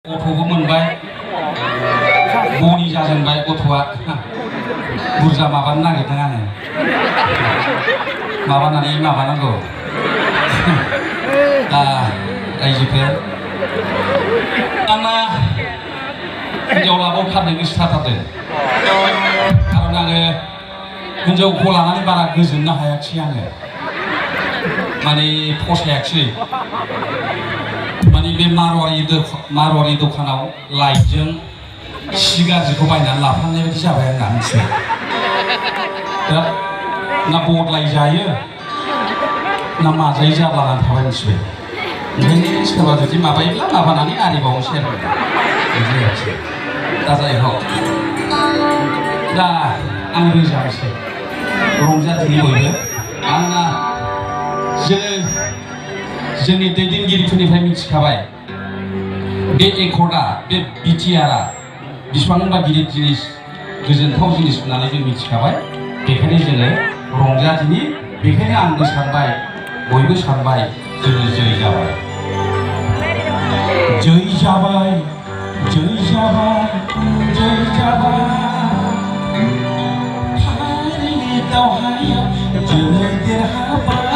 गथ'बो मोनबाय बनि जाजेनबाय गथ'आ बुरजा माबानो नागिरदों आङो माबानानै माबानांगौ रायजोफोर आंना हिन्जाव लाबावथारनो गोसो जाथारदों खारन आङो हिन्जावखौ लानानै बारा गोजोननो हायाखिसै आङो माने फसायाखिसै माने बे मारवारि दखानाव लाइटजों सि गाज्रिखौ बायनानै लाफानाय बायदि जाबाय आंना मिथिबाय दा ना बदलाय जायो ना माजायो जाब्लानानै थाबाय मिथिबाय ओंखायनो सोरबा जुदि माबायोब्ला माबानानै आरिबावनोसै आरो बिदि आरोखि दा जाय हक दा आं रोजाबसै रंजाथिनि बयबो आंना जोंनि दैदेनगिरिफोरनिफ्राय मिथिखाबाय बे एकर्डआ बे बिटिआरआ बिसिबांबा गिदिर जिनिस गोजोनथाव जिनिस होननानै जों मिथिखाबाय बेखायनो जोङो रंजाथिनि बेखायनो आंबो सानबाय बयबो सानबाय जोङो जै जाबाय जै जाबाय जै जाबाय जै जाबाय थारैनो दावहायाव जोङो देरहाबाय